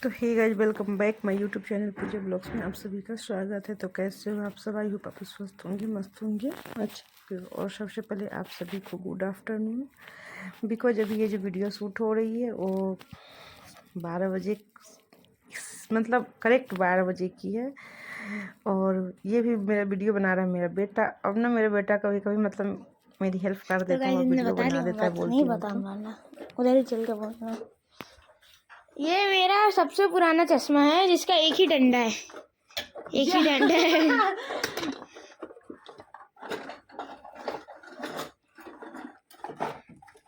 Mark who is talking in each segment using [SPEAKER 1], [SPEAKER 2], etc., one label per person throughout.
[SPEAKER 1] तो hey guys, welcome back my YouTube channel Pooja vlogs में आप सभी का स्वागत है। तो कैसे हो आप सब? आई होप आप स्वस्थ होंगे, मस्त होंगे। अच्छा, और सबसे पहले आप सभी को गुड आफ्टरनून। बिकॉज अभी ये जो वीडियो शूट हो रही है वो 12 बजे, मतलब करेक्ट 12 बजे की है। और ये भी मेरा वीडियो बना रहा है मेरा बेटा। अब ना मेरा बेटा कभी कभी मतलब मेरी हेल्प कर देता है और वीडियो बना देता है, बोलती हूँ तो
[SPEAKER 2] उधर ही चल के बोलना। ये मेरा सबसे पुराना चश्मा है जिसका एक ही डंडा है, एक ही डंडा है।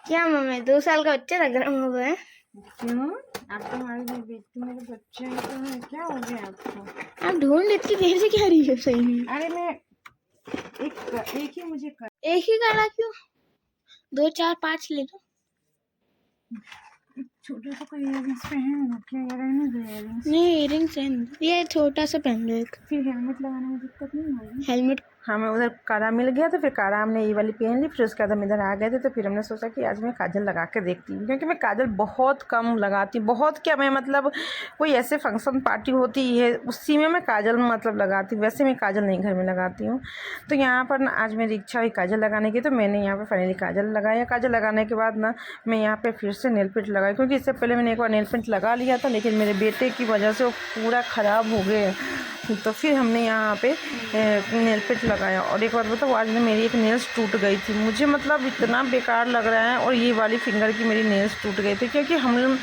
[SPEAKER 2] क्या मम्मी 2 साल का बच्चा लग रहा हो गया?
[SPEAKER 1] क्यों? आप तो हमारे बेटी मेरे बच्चे हैं तो क्या हो गया आपको?
[SPEAKER 2] आप ढूंढ इतनी देर से क्या रही है? सही में
[SPEAKER 1] अरे मैं एक ही मुझे
[SPEAKER 2] एक ही काला क्यों? 2 4 5 ले लो।
[SPEAKER 1] छोटा सा कोई इयररिंग्स पहन लो। क्या रहने दो इयररिंग्स?
[SPEAKER 2] नहीं, इयरिंग्स है, ये छोटा सा पहन लो एक।
[SPEAKER 1] फिर हेलमेट लगाने में दिक्कत नहीं होगी?
[SPEAKER 2] हेलमेट
[SPEAKER 1] हमें उधर कारा मिल गया तो फिर कारा हमने ये वाली पहन ली। फिर उसके बाद हम इधर आ गए थे तो फिर हमने सोचा कि आज मैं काजल लगा के देखती हूँ, क्योंकि मैं काजल बहुत कम लगाती हूँ। बहुत क्या, मैं मतलब कोई ऐसे फंक्शन पार्टी होती है उसी में मैं काजल मतलब लगाती हूँ, वैसे मैं काजल नहीं घर में लगाती हूँ। तो यहाँ पर ना आज मेरी इच्छा हुई काजल लगाने की, तो मैंने यहाँ पर फाइनली काजल लगाया। काजल लगाने के बाद ना मैं यहाँ पर फिर से नेल पेंट लगाई, क्योंकि इससे पहले मैंने एक बार नेल पेंट लगा लिया था, लेकिन मेरे बेटे की वजह से वो पूरा ख़राब हो गए। तो फिर हमने यहाँ पे नेल पेंट लगाया। और एक बार बताओ, आज में मेरी एक नेल्स टूट गई थी। मुझे मतलब इतना बेकार लग रहा है। और ये वाली फिंगर की मेरी नेल्स टूट गई थी, क्योंकि हम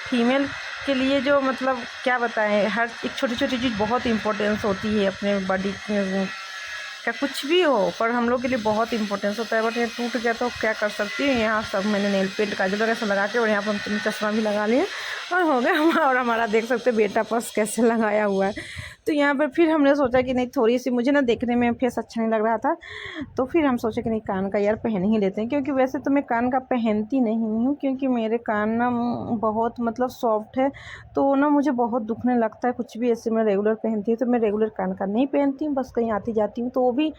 [SPEAKER 1] फीमेल के लिए जो मतलब क्या बताएं, हर एक छोटी छोटी चीज़ बहुत इम्पोर्टेंस होती है अपने बॉडी का, कुछ भी हो पर हम लोग के लिए बहुत इंपॉर्टेंस होता है। बट ये टूट गया तो क्या कर सकती हूँ। यहाँ सब मैंने नेल पेंट काजल वगैरह सब लगा के और यहाँ पर हम चश्मा भी लगा लिए और हो गया। और हमारा देख सकते हैं बेटा पर्स कैसे लगाया हुआ है। तो यहाँ पर फिर हमने सोचा कि नहीं, थोड़ी सी मुझे ना देखने में फेस अच्छा नहीं लग रहा था, तो फिर हम सोचे कि नहीं कान का यार पहन ही लेते हैं। क्योंकि वैसे तो मैं कान का पहनती नहीं हूँ, क्योंकि मेरे कान ना बहुत मतलब सॉफ्ट है, तो ना मुझे बहुत दुखने लगता है कुछ भी ऐसे मैं रेगुलर पहनती हूँ। तो मैं रेगुलर कान का नहीं पहनती हूँ, बस कहीं आती जाती हूँ तो वो भी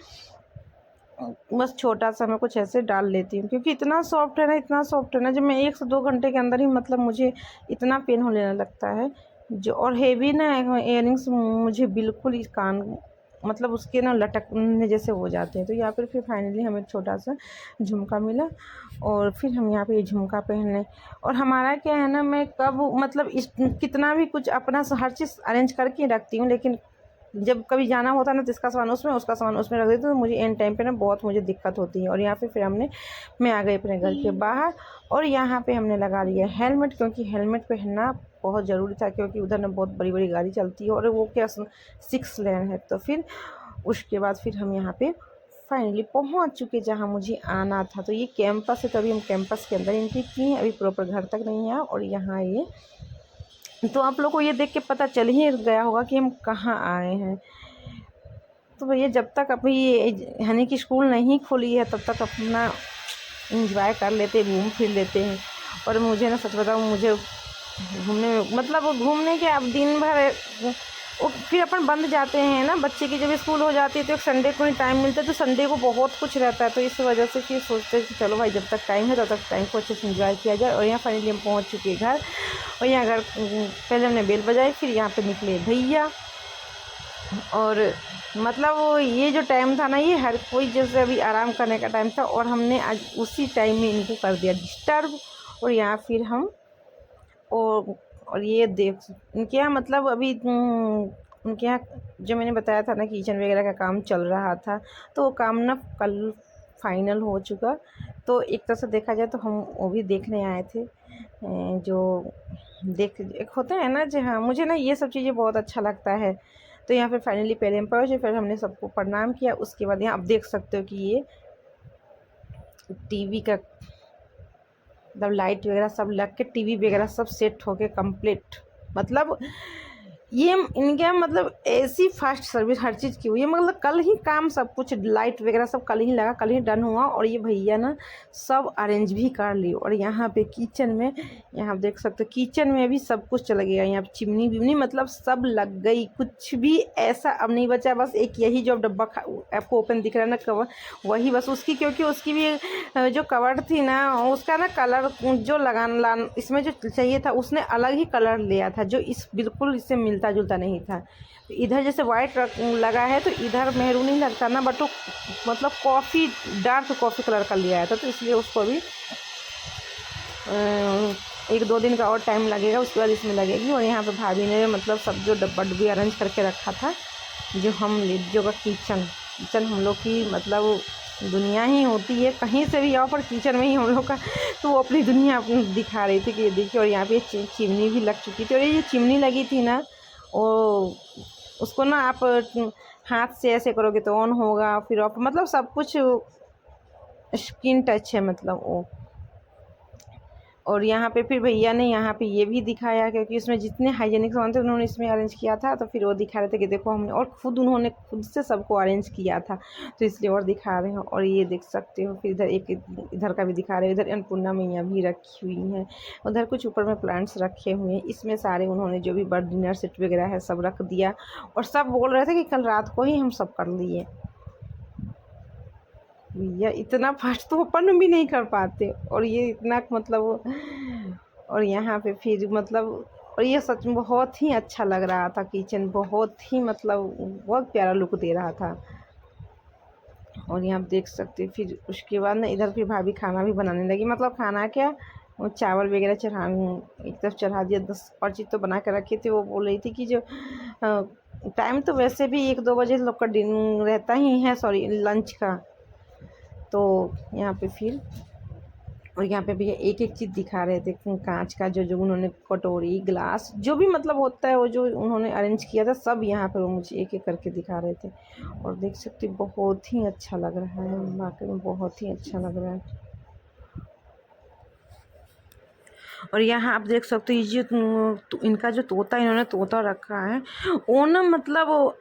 [SPEAKER 1] बस छोटा सा मैं कुछ ऐसे डाल लेती हूँ। क्योंकि इतना सॉफ्ट है ना, इतना सॉफ्ट है ना, जब मैं 1 से 2 घंटे के अंदर ही मतलब मुझे इतना पेन होने लगता है जो। और हेवी ना इयररिंग्स मुझे बिल्कुल इस कान मतलब उसके ना लटकने जैसे हो जाते हैं। तो यहाँ पर फिर फाइनली हमें छोटा सा झुमका मिला और फिर हम यहाँ पे ये झुमका पहने। और हमारा क्या है ना, मैं कब मतलब कितना भी कुछ अपना हर चीज़ अरेंज करके रखती हूँ, लेकिन जब कभी जाना होता है ना तो इसका सामान उसमें, उसका सामान उसमें रख देती हूँ, तो मुझे एंड टाइम पे ना बहुत मुझे दिक्कत होती है। और यहाँ पे फिर मैं आ गई अपने घर के बाहर और यहाँ पे हमने लगा लिया हेलमेट, क्योंकि हेलमेट पहनना बहुत ज़रूरी था, क्योंकि उधर ना बहुत बड़ी बड़ी गाड़ी चलती है और वो क्या 6 लेन है। तो फिर उसके बाद फिर हम यहाँ पे फाइनली पहुँच चुके जहाँ मुझे आना था। तो ये कैंपस है, तो अभी हम कैंपस के अंदर एंट्री किए हैं, अभी प्रॉपर घर तक नहीं आया। और यहाँ ये तो आप लोग को ये देख के पता चल ही गया होगा कि हम कहाँ आए हैं। तो भैया जब तक अभी हनी की स्कूल नहीं खुली है तब तक अपना इंजॉय कर लेते, घूम फिर लेते हैं। और मुझे ना सच बताऊँ, मुझे घूमने में मतलब वो घूमने के अब दिन भर वो फिर अपन बंद जाते हैं ना, बच्चे की जब स्कूल हो जाती है तो एक संडे को ही टाइम मिलता है, तो संडे को बहुत कुछ रहता है। तो इस वजह से फिर सोचते हैं कि चलो भाई जब तक टाइम है तब तक टाइम को अच्छे से इंजॉय किया जाए। और यहाँ फाइनली हम पहुँच चुके हैं घर। और यहाँ घर पहले हमने बेल बजाई, फिर यहाँ पे निकले भैया। और मतलब वो ये जो टाइम था ना, ये हर कोई जैसे अभी आराम करने का टाइम था और हमने आज उसी टाइम में इनको कर दिया डिस्टर्ब। और यहाँ फिर हम और ये देख उनके यहाँ मतलब अभी उनके यहाँ जो मैंने बताया था ना किचन वगैरह का काम चल रहा था, तो वो काम ना कल फाइनल हो चुका। तो एक तरह से देखा जाए तो हम वो भी देखने आए थे, जो एक होता है ना जी। हाँ, मुझे ना ये सब चीज़ें बहुत अच्छा लगता है। तो यहाँ पे फाइनली पहले हम पहुँचे, फिर हमने सबको प्रणाम किया। उसके बाद यहाँ आप देख सकते हो कि ये टीवी का मतलब लाइट वगैरह सब लग के टीवी वगैरह सब सेट हो के कंप्लीट, मतलब ये इनके मतलब ऐसी फास्ट सर्विस हर चीज़ की हुई है, मतलब कल ही काम सब कुछ लाइट वगैरह सब कल ही लगा, कल ही डन हुआ। और ये भैया ना सब अरेंज भी कर ली। और यहाँ पे किचन में, यहाँ देख सकते हो किचन में भी सब कुछ चला गया। यहाँ पे चिमनी बिमनी मतलब सब लग गई, कुछ भी ऐसा अब नहीं बचा। बस एक यही जो डब्बा आपको ओपन दिख रहा है ना कवर, वही बस उसकी, क्योंकि उसकी भी जो कवर थी ना उसका ना कलर जो लगाना इसमें जो चाहिए था उसने अलग ही कलर लिया था, जो इस बिल्कुल इससे मिलता जुलता नहीं था। तो इधर जैसे वाइट लगा है तो इधर मेहरून ही लगता ना, बट वो मतलब कॉफ़ी डार्क कॉफ़ी कलर का लिया था, तो इसलिए उसको भी 1-2 दिन का और टाइम लगेगा, उसके बाद इसमें लगेगी। और यहाँ पे भाभी ने मतलब सब जो डब्बा डुब्बी अरेंज करके रखा था, जो हम जो का किचन हम लोग की मतलब दुनिया ही होती है, कहीं से भी आओ पर किचन में ही हम लोग का, तो वो अपनी दुनिया अपनी दिखा रही थी कि ये देखिए। और यहाँ पे चिमनी भी लग चुकी थी, और ये जो चिमनी लगी थी ना वो उसको ना आप हाथ से ऐसे करोगे तो ऑन होगा, फिर ऑफ, मतलब सब कुछ स्किन टच है मतलब वो। और यहाँ पे फिर भैया ने यहाँ पे ये भी दिखाया, क्योंकि उसमें जितने हाइजेनिक सामान थे उन्होंने इसमें अरेंज किया था, तो फिर वो दिखा रहे थे कि देखो हमने, और उन्होंने खुद से सबको अरेंज किया था, तो इसलिए और दिखा रहे हैं। और ये देख सकते हो फिर इधर एक इधर का भी दिखा रहे हैं, इधर अन्नपूर्णा मैया भी रखी हुई हैं, उधर कुछ ऊपर में प्लांट्स रखे हुए हैं। इसमें सारे उन्होंने जो भी बर्थ डिनर सेट वगैरह है सब रख दिया, और सब बोल रहे थे कि कल रात को ही हम सब कर लिए। भैया इतना फास्ट तो अपन भी नहीं कर पाते, और ये इतना मतलब। और यहाँ पे फिर मतलब, और ये सच में बहुत ही अच्छा लग रहा था किचन, बहुत ही मतलब बहुत प्यारा लुक दे रहा था। और यहाँ आप देख सकते हैं फिर उसके बाद ना इधर फिर भाभी खाना भी बनाने लगी, मतलब खाना क्या, वो चावल वगैरह एक तरफ चढ़ा दिया, 10 और चीज़ तो बना कर रखी थी। वो बोल रही थी कि जो टाइम तो वैसे भी 1-2 बजे लोग का दिन रहता ही है, सॉरी लंच का। तो यहाँ पे फिर, और यहाँ पे भैया एक एक चीज़ दिखा रहे थे, कांच का जो उन्होंने कटोरी ग्लास जो भी मतलब होता है वो जो उन्होंने अरेंज किया था, सब यहाँ पे वो मुझे एक एक करके दिखा रहे थे। और देख सकते बहुत ही अच्छा लग रहा है, वाकई में बहुत ही अच्छा लग रहा है। और यहाँ आप देख सकते हो ये जो इनका जो तोता, इन्होंने तोता रखा है, वो ना मतलब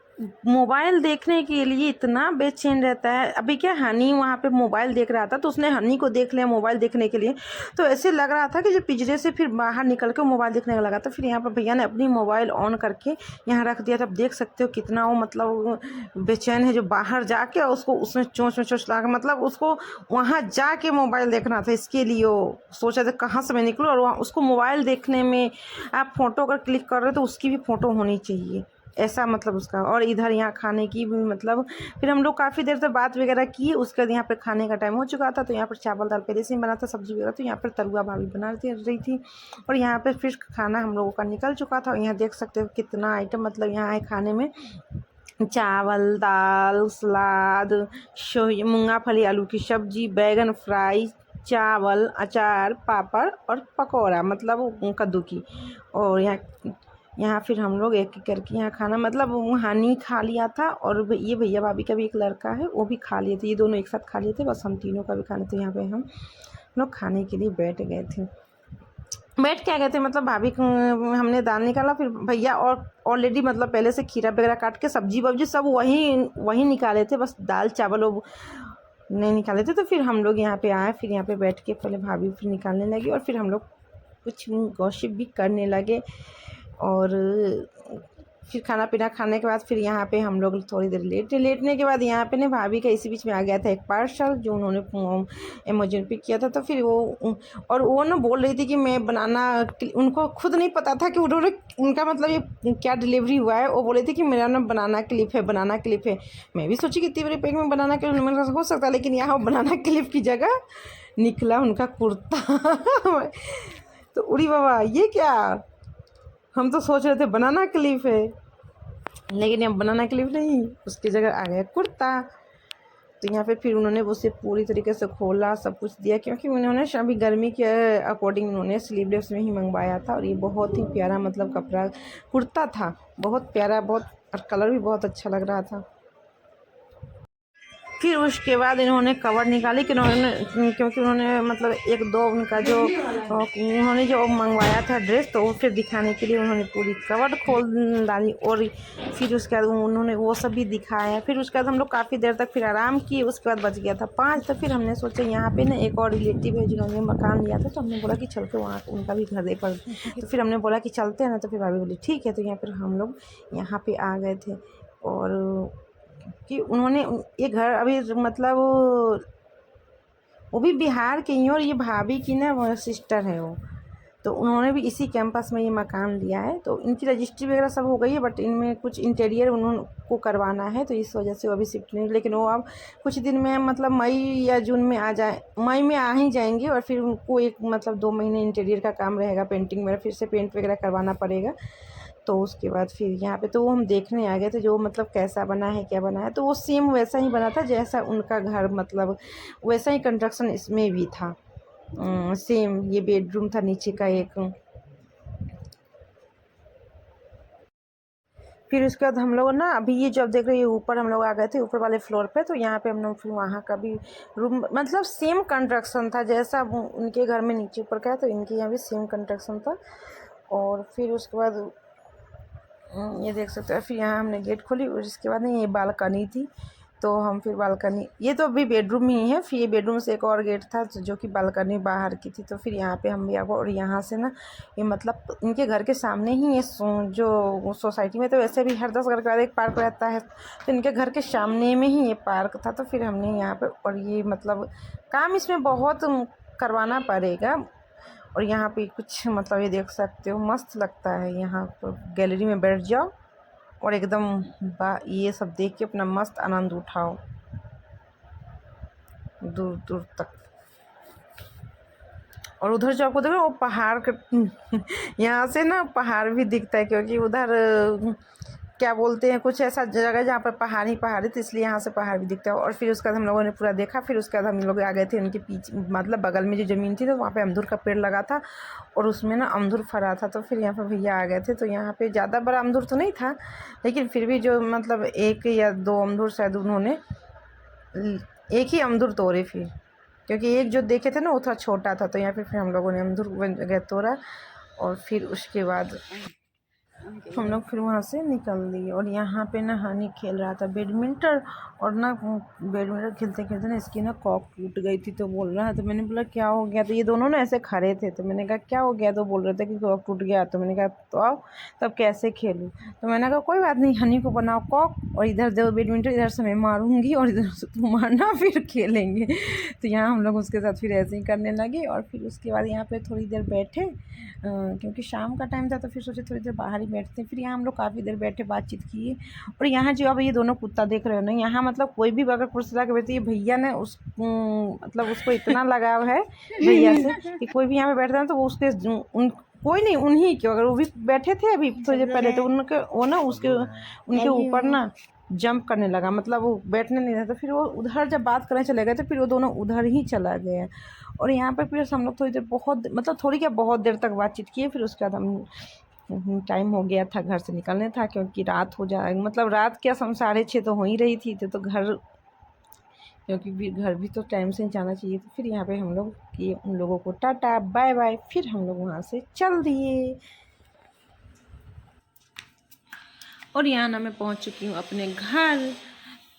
[SPEAKER 1] मोबाइल देखने के लिए इतना बेचैन रहता है। अभी क्या हनी वहाँ पे मोबाइल देख रहा था, तो उसने हनी को देख लिया मोबाइल देखने के लिए, तो ऐसे लग रहा था कि जो पिंजरे से फिर बाहर निकल के मोबाइल देखने लगा था। फिर यहाँ पर भैया ने अपनी मोबाइल ऑन करके यहाँ रख दिया था। अब देख सकते हो कितना वो मतलब बेचैन है, जो बाहर जाके उसको उसमें चोंच में चोंच ला, मतलब उसको वहाँ जाके मोबाइल देखना था, इसके लिए वो सोचा था कहाँ से मैं निकलूँ। और वहाँ उसको मोबाइल देखने में आप फ़ोटो अगर क्लिक कर रहे हो तो उसकी भी फ़ोटो होनी चाहिए, ऐसा मतलब उसका। और इधर यहाँ खाने की भी मतलब, फिर हम लोग काफ़ी देर तक बात वगैरह किए, उसके बाद यहाँ पर खाने का टाइम हो चुका था। तो यहाँ पर चावल दाल पहले से ही बना था, सब्जी वगैरह, तो यहाँ पर तरुआ भाभी बना रही थी। और यहाँ पर फिर खाना हम लोगों का निकल चुका था। और यहाँ देख सकते हो कितना आइटम मतलब यहाँ है खाने में, चावल, दाल, सलाद, मूंगफली आलू की सब्जी, बैगन फ्राई, चावल, अचार, पापड़ और पकौड़ा मतलब कद्दू की। और यहाँ फिर हम लोग एक एक करके यहाँ खाना मतलब हानि खा लिया था, और ये भैया भाभी का भी एक लड़का है वो भी खा लिए थे, ये दोनों एक साथ खा लिए थे, बस हम तीनों का भी खाना। तो यहाँ पे हम लोग खाने के लिए बैठ गए थे, बैठ के आ गए थे मतलब भाभी हमने दाल निकाला, फिर भैया और ऑलरेडी मतलब पहले से खीरा वगैरह काट के सब्जी वब्जी सब वही निकाले थे, बस दाल चावल वो नहीं निकाले थे। तो फिर हम लोग यहाँ पे आए, फिर यहाँ पे बैठ के पहले भाभी फिर निकालने लगी, और फिर हम लोग कुछ गॉसिप भी करने लगे। और फिर खाना पीना खाने के बाद फिर यहाँ पे हम लोग थोड़ी देर लेटने के बाद यहाँ पे ना भाभी का इसी बीच में आ गया था एक पार्सल जो उन्होंने अमेज़न पे किया था। तो फिर और वो ना बोल रही थी कि मैं बनाना, उनको खुद नहीं पता था कि उन्होंने उनका मतलब ये क्या डिलीवरी हुआ है। वो बोले थे कि मेरा ना बनाना क्लिप है। मैं भी सोची कि इतनी बड़ी पैक में बनाना क्लिप मेरे हो सकता है, लेकिन यहाँ बनाना क्लिप की जगह निकला उनका कुर्ता। तो उड़ी बाबा ये क्या, हम तो सोच रहे थे बनाना क्लिप है, लेकिन अब बनाना क्लिप नहीं, उसकी जगह आ गया कुर्ता। तो यहाँ पे फिर उन्होंने उसे पूरी तरीके से खोला, सब कुछ दिया, क्योंकि उन्होंने अभी गर्मी के अकॉर्डिंग उन्होंने स्लीवलेस में ही मंगवाया था। और ये बहुत ही प्यारा मतलब कपड़ा कुर्ता था, बहुत प्यारा, बहुत, और कलर भी बहुत अच्छा लग रहा था। फिर उसके बाद इन्होंने कवर निकाली कि क्योंकि उन्होंने मतलब एक दो उनका जो उन्होंने जो मंगवाया था ड्रेस, तो फिर दिखाने के लिए उन्होंने पूरी कवर खोल डाली और फिर उसके बाद उन्होंने वो सब भी दिखाया। फिर उसके बाद हम लोग काफ़ी देर तक फिर आराम किए। उसके बाद बज गया था 5, तो फिर हमने सोचा यहाँ पे ना एक और रिलेटिव है जिन्होंने मकान लिया था, तो हमने बोला कि चल के वहाँ उनका भी घर देख पर, तो फिर हमने बोला कि चलते हैं ना, तो फिर भाभी बोली ठीक है। तो यहाँ पर हम लोग यहाँ पर आ गए थे और कि उन्होंने ये घर अभी मतलब वो भी बिहार के ही हैं और ये भाभी की ना सिस्टर है वो, तो उन्होंने भी इसी कैंपस में ये मकान लिया है। तो इनकी रजिस्ट्री वगैरह सब हो गई है, बट इनमें कुछ इंटीरियर उनको करवाना है, तो इस वजह से वो अभी शिफ्ट नहीं, लेकिन वो अब कुछ दिन में मतलब मई या जून में आ जाए, मई में आ ही जाएंगे। और फिर उनको एक मतलब 2 महीने इंटीरियर का काम रहेगा, पेंटिंग वगैरह, फिर से पेंट वगैरह करवाना पड़ेगा। तो उसके बाद फिर यहाँ पे तो वो हम देखने आ गए थे जो मतलब कैसा बना है क्या बना है, तो वो सेम वैसा ही बना था जैसा उनका घर, मतलब वैसा ही कंस्ट्रक्शन इसमें भी था। सेम ये बेडरूम था नीचे का एक। फिर उसके बाद हम लोग ना अभी ये जब देख रहे हैं ऊपर हम लोग आ गए थे ऊपर वाले फ्लोर पे, तो यहाँ पे हम लोग फिर वहाँ का भी रूम मतलब सेम कंस्ट्रक्शन था जैसा उनके घर में नीचे ऊपर का है, तो इनके यहाँ भी सेम कंस्ट्रक्शन था। और फिर उसके बाद ये देख सकते हैं। फिर यहाँ हमने गेट खोली और इसके बाद ये बालकनी थी, तो हम फिर बालकनी, ये तो अभी बेडरूम ही है, फिर ये बेडरूम से एक और गेट था जो कि बालकनी बाहर की थी। तो फिर यहाँ पे हम भी आ गए और यहाँ से ना ये मतलब इनके घर के सामने ही ये जो सोसाइटी में तो वैसे भी हर 10 घर के बाद एक पार्क रहता है, तो इनके घर के सामने में ही ये पार्क था। तो फिर हमने यहाँ पर, और ये मतलब काम इसमें बहुत करवाना पड़ेगा। और यहाँ पे कुछ मतलब ये देख सकते हो मस्त लगता है, यहाँ पर गैलरी में बैठ जाओ और एकदम ये सब देख के अपना मस्त आनंद उठाओ दूर दूर तक। और उधर जो आपको देखो वो पहाड़ के यहाँ से ना पहाड़ भी दिखता है, क्योंकि उधर क्या बोलते हैं कुछ ऐसा जगह जहाँ पर पहाड़ ही पहाड़ है, तो इसलिए यहाँ से पहाड़ भी दिखता है। और फिर उसके बाद हम लोगों ने पूरा देखा। फिर उसके बाद हम लोग आ गए थे उनके पीछे, मतलब बगल में जो ज़मीन थी तो वहाँ पे अमरूद का पेड़ लगा था और उसमें ना अमरूद फरा था। तो फिर यहाँ पर भैया आ गए थे, तो यहाँ पे ज़्यादा बड़ा अमरूद तो नहीं था, लेकिन फिर भी जो मतलब 1 या 2 अमरूद शायद उन्होंने एक ही अमरूद तोड़े फिर, क्योंकि एक जो देखे थे ना वो थोड़ा छोटा था। तो यहाँ पे फिर हम लोगों ने अमरूद तोड़ा और फिर उसके बाद हम लोग फिर वहाँ से निकल लिए। और यहाँ पे ना हनी खेल रहा था बैडमिंटन, और ना बैडमिंटन खेलते खेलते ना इसकी ना कॉक टूट गई थी। तो बोल रहा है, तो मैंने बोला क्या हो गया, तो ये दोनों ना ऐसे खड़े थे, तो मैंने कहा क्या हो गया, तो बोल रहे थे कि कॉक टूट गया। तो मैंने कहा तो आओ तब कैसे खेलूँ, तो मैंने कहा कोई बात नहीं, हनी को बनाओ कॉक और इधर दो बैडमिंटन, इधर से मैं मारूँगी और इधर से तुम मारना, फिर खेलेंगे। तो यहाँ हम लोग उसके साथ फिर ऐसे ही करने लगे। और फिर उसके बाद यहाँ पर थोड़ी देर बैठे, क्योंकि शाम का टाइम था, तो फिर सोचे थोड़ी देर बाहर ही बैठते हैं। फिर यहाँ हम लोग काफ़ी देर बैठे बातचीत किए। और यहाँ जो अब ये दोनों कुत्ता देख रहे हो ना, यहाँ मतलब कोई भी अगर कुर्सी ला के बैठती है, भैया ने मतलब उसको इतना लगाव है भैया से कि कोई भी यहाँ पे बैठता है तो वो उसके कोई नहीं, उन्हीं के, अगर वो भी बैठे थे अभी थोड़ी देर पहले, तो उनके वो ना उनके ऊपर ना जंप करने लगा, मतलब वो बैठने नहीं था। तो फिर वो उधर जब बात करने चले गए तो फिर वो दोनों उधर ही चला गया। और यहाँ पर फिर हम लोग थोड़ी देर बहुत मतलब थोड़ी क्या बहुत देर तक बातचीत किए। फिर उसके बाद हम टाइम हो गया था घर से निकलने था, क्योंकि रात हो जाए, मतलब रात क्या 6:30 तो हो ही रही थी। तो घर, क्योंकि घर भी तो टाइम से जाना चाहिए। तो फिर यहाँ पे हम लोग किए उन लोगों को टाटा बाय बाय, फिर हम लोग वहाँ से चल दिए। और यहाँ ना मैं पहुँच चुकी हूँ अपने घर।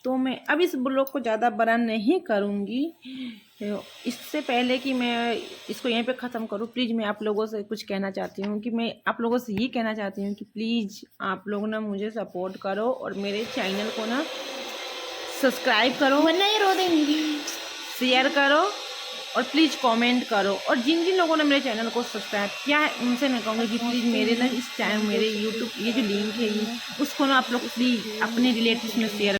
[SPEAKER 1] तो मैं अब इस ब्लॉग को ज़्यादा बड़ा नहीं करूँगी। इससे पहले कि मैं इसको यहीं पे ख़त्म करूँ, प्लीज़ मैं आप लोगों से कुछ कहना चाहती हूँ कि मैं आप लोगों से ये कहना चाहती हूँ कि प्लीज़ आप लोग ना मुझे सपोर्ट करो और मेरे चैनल को ना सब्सक्राइब करो,
[SPEAKER 2] वरना ये रो देंगी,
[SPEAKER 1] शेयर करो और प्लीज़ कमेंट करो। और जिन जिन लोगों ने मेरे चैनल को सब्सक्राइब किया है उनसे मैं कहूँगी कि प्लीज़ मेरे ना इस टाइम मेरे यूट्यूब ये जो लिंक है ये उसको ना आप लोग प्लीज़ अपने रिलेटिव्स में शेयर